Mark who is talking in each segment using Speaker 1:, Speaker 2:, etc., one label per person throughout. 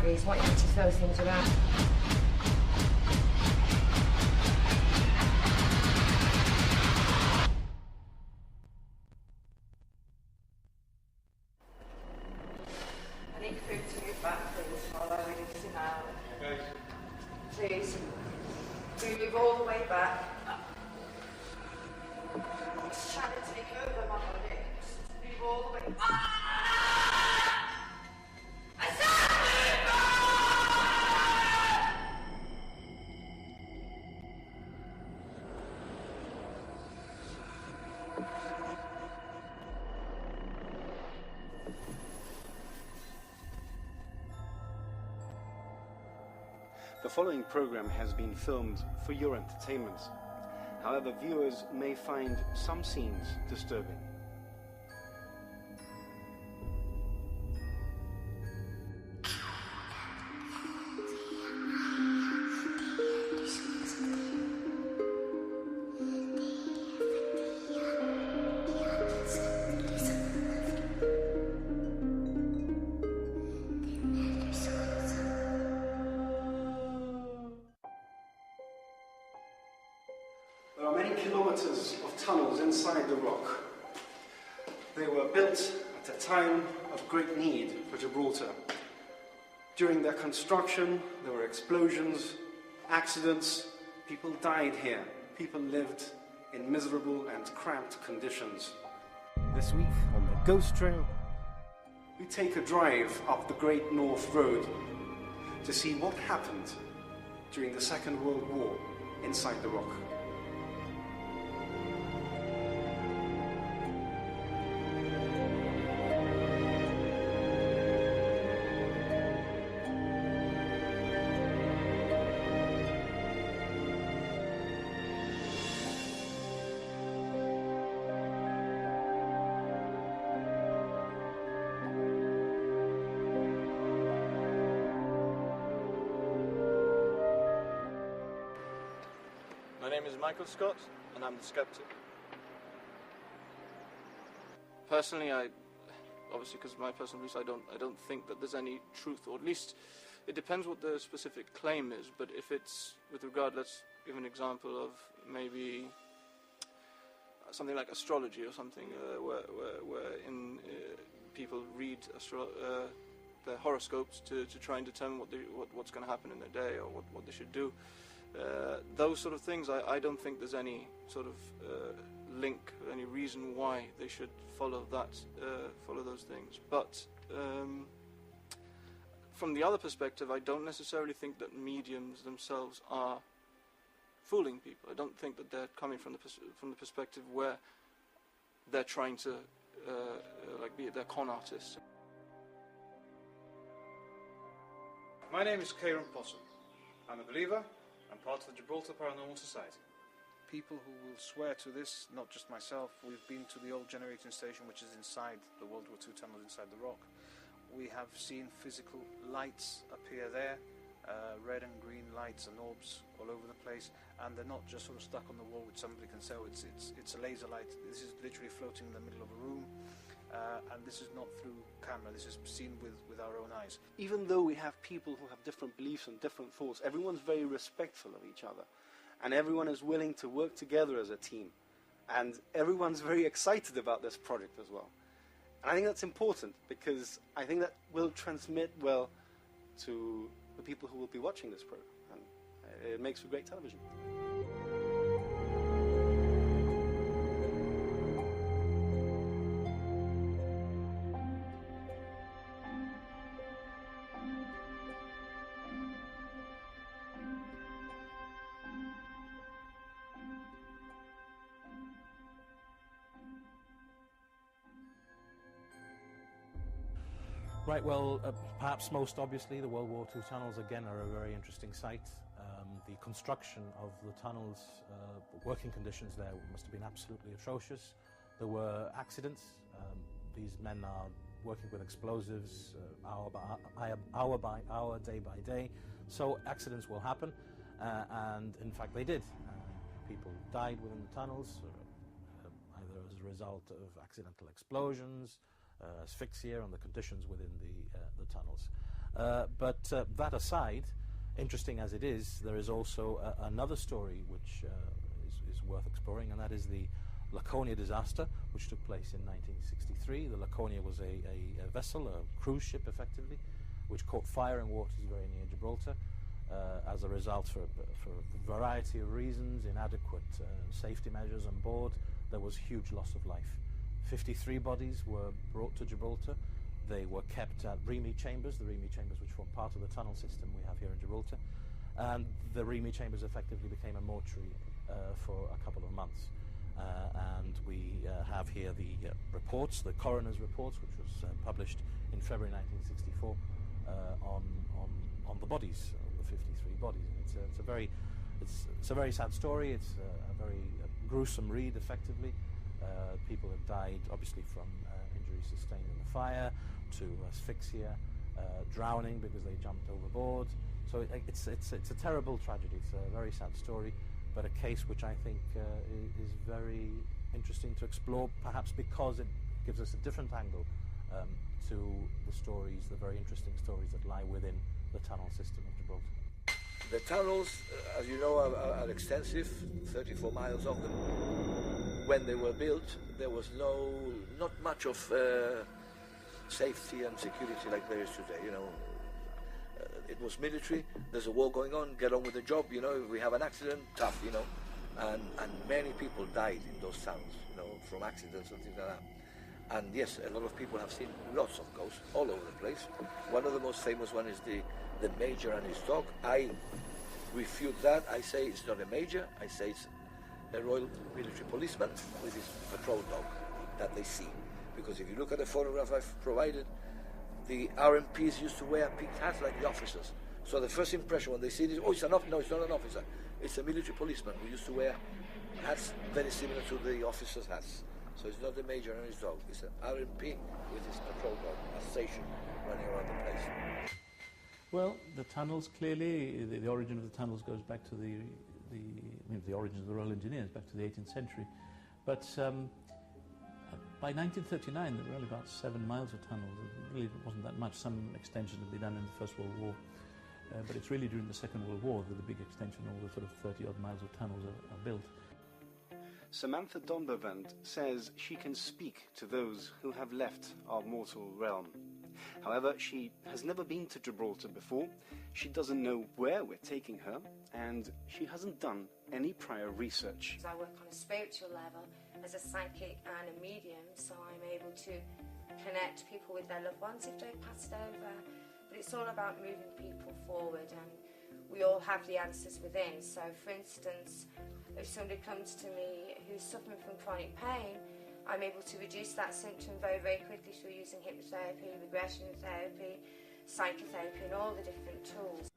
Speaker 1: boundaries, wanting to throw things around. I need food to move back, please, while I release him out.
Speaker 2: Okay.
Speaker 1: Please. Do move all the way back. He's trying to take over my body. Just move all the way. I said move back!
Speaker 3: The following program has been filmed for your entertainment. However, viewers may find some scenes disturbing. There are many kilometers of tunnels inside the rock. They were built at a time of great need for Gibraltar. During their construction, there were explosions, accidents, people died here. People lived in miserable and cramped conditions. This week on the Ghost Trail, we take a drive up the Great North Road to see what happened during the Second World War inside the rock.
Speaker 4: My name is Michael Scott, and I'm the skeptic. Personally, obviously because of my personal beliefs, I don't think that there's any truth, or at least it depends what the specific claim is. But if it's with regard, let's give an example of maybe something like astrology or something, where people read their horoscopes to try and determine what's going to happen in their day or what they should do. Those sort of things, I don't think there's any sort of link, any reason why they should follow those things. But from the other perspective, I don't necessarily think that mediums themselves are fooling people. I don't think that they're coming from the perspective where they're trying to they're con artists.
Speaker 2: My name is Kieran Possum. I'm a believer. I'm part of the Gibraltar Paranormal Society. People who will swear to this, not just myself, we've been to the old generating station which is inside the World War II tunnel inside the rock. We have seen physical lights appear there, red and green lights and orbs all over the place, and they're not just sort of stuck on the wall which somebody can say, oh, it's a laser light. This is literally floating in the middle of a room, and this is not through camera, this is seen with our own eyes.
Speaker 3: Even though we have people who have different beliefs and different thoughts, everyone's very respectful of each other. And everyone is willing to work together as a team. And everyone's very excited about this project as well. And I think that's important, because I think that will transmit well to the people who will be watching this program. And it makes for great television.
Speaker 5: Right, well, perhaps most obviously the World War II tunnels again are a very interesting sight. The construction of the tunnels, the working conditions there must have been absolutely atrocious. There were accidents. These men are working with explosives hour by hour, day by day. So accidents will happen, and in fact they did. People died within the tunnels, either as a result of accidental explosions, asphyxia, and the conditions within the tunnels. But that aside, interesting as it is, there is also another story which is worth exploring, and that is the Laconia disaster, which took place in 1963. The Laconia was a vessel, a cruise ship effectively, which caught fire in waters very near Gibraltar. As a result, for a variety of reasons, inadequate safety measures on board, there was huge loss of life. 53 bodies were brought to Gibraltar. They were kept at Remy chambers, the Remy chambers which form part of the tunnel system we have here in Gibraltar. And the Remy chambers effectively became a mortuary for a couple of months. And we have here the reports, the coroner's reports, which was published in February 1964 on the bodies, the 53 bodies. And it's a very sad story. It's a very gruesome read, effectively. People have died, obviously, from injuries sustained in the fire, to asphyxia, drowning because they jumped overboard. So it's a terrible tragedy. It's a very sad story, but a case which I think is very interesting to explore, perhaps because it gives us a different angle to the stories, the very interesting stories that lie within the tunnel system of Gibraltar.
Speaker 6: The tunnels, as you know, are extensive, 34 miles of them. When they were built, there was not much of safety and security like there is today. You know, it was military. There's a war going on. Get on with the job. You know, if we have an accident, tough. You know, and many people died in those tunnels. You know, from accidents and things like that. And yes, a lot of people have seen lots of ghosts all over the place. One of the most famous one is the Major and his dog. I refute that. I say it's not a major. I say it's a Royal Military policeman with his patrol dog that they see. Because if you look at the photograph I've provided, the RMPs used to wear peaked hats like the officers. So the first impression when they see this, oh, it's an officer. No, it's not an officer. It's a military policeman who used to wear hats very similar to the officers' hats. So it's not the major and his dog. It's an RMP with his patrol dog, a station running around the place.
Speaker 7: Well, the tunnels, clearly, the origin of the tunnels goes back to the origin of the Royal Engineers, back to the 18th century. But by 1939, there were only about 7 miles of tunnels. It really wasn't that much. Some extensions had been done in the First World War. But it's really during the Second World War that the big extension, all the sort of 30-odd miles of tunnels are built.
Speaker 3: Samantha Donbevand says she can speak to those who have left our mortal realm. However, she has never been to Gibraltar before, she doesn't know where we're taking her, and she hasn't done any prior research.
Speaker 8: I work on a spiritual level as a psychic and a medium, so I'm able to connect people with their loved ones if they've passed over. But it's all about moving people forward, and we all have the answers within. So, for instance, if somebody comes to me who's suffering from chronic pain, I'm able to reduce that symptom very, very quickly through using hypnotherapy, regression therapy, psychotherapy, and all the different tools.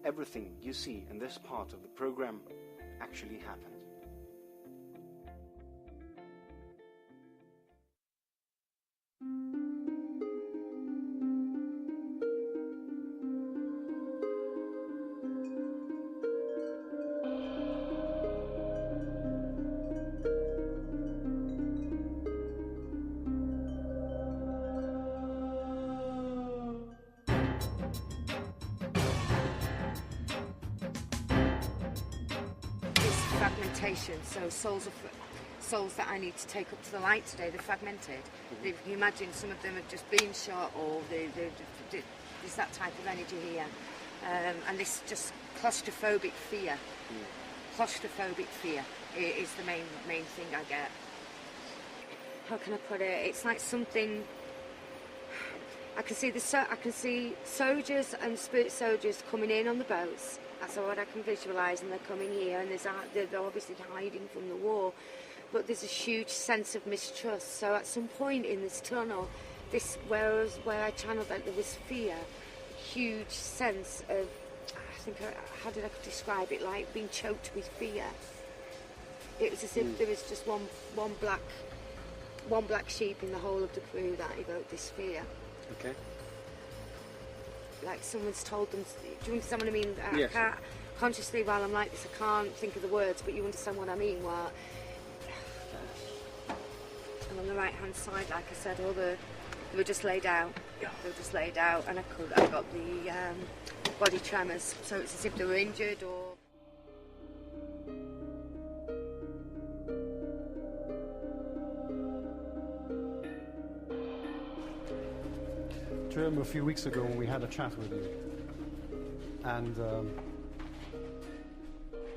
Speaker 3: Everything you see in this part of the program
Speaker 9: actually happened.
Speaker 8: Fragmentation, so souls that I need to take up to the light today, they're fragmented. If you imagine, some of them have just been shot, or there's that type of energy here. And this just claustrophobic fear. Claustrophobic fear is the main thing I get. How can I put it? It's like something. I can see soldiers and spirit soldiers coming in on the boats. That's what I can visualise, and they're coming here, and they're obviously hiding from the war. But there's a huge sense of mistrust. So at some point in this tunnel, where I channeled that, there was fear, a huge sense of, how did I describe it? Like being choked with fear. It was as if there was just one black sheep in the whole of the crew that evoked this fear.
Speaker 9: Okay.
Speaker 8: Like someone's told them, do you understand what I mean?
Speaker 9: Yes.
Speaker 8: I can't, consciously while I'm like this, I can't think of the words, but you understand what I mean. And on the right hand side, like I said, they were just laid out. They were just laid out, and I got the body tremors, so it's as if they were injured or.
Speaker 3: Do you remember a few weeks ago when we had a chat with you? And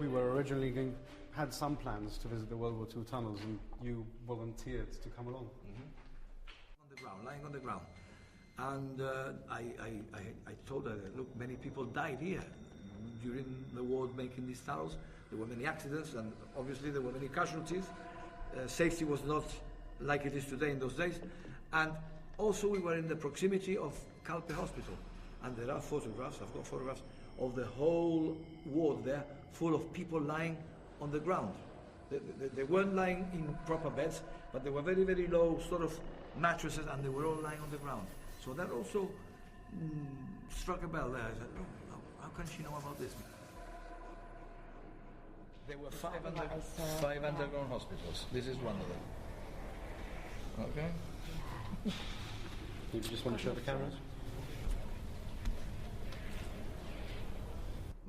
Speaker 3: we were originally had some plans to visit the World War II tunnels, and you volunteered to come along.
Speaker 6: On the ground, lying on the ground. And I told her that, look, many people died here during the war making these tunnels. There were many accidents, and obviously there were many casualties. Safety was not like it is today in those days. And also, we were in the proximity of Calpe Hospital, and there are photographs, I've got photographs, of the whole ward there, full of people lying on the ground. They weren't lying in proper beds, but they were very, very low sort of mattresses, and they were all lying on the ground. So that also struck a bell there. I said, oh, how can she know about this? There were five underground hospitals. This is one of them. Okay.
Speaker 3: You just want to show the cameras?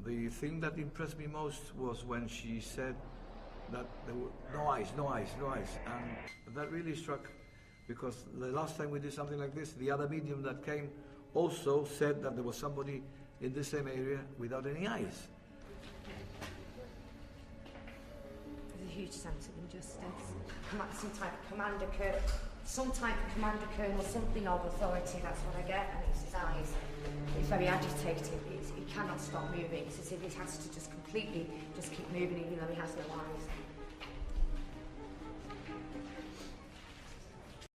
Speaker 6: The thing that impressed me most was when she said that there were no eyes. And that really struck, because the last time we did something like this, the other medium that came also said that there was somebody in the same area without any eyes.
Speaker 8: There's a huge sense of injustice. Some type of commander colonel, something of authority, that's what I get, and it's his eyes. He's very agitated, he cannot stop moving. It's as if he has to just completely keep moving even though he has no eyes.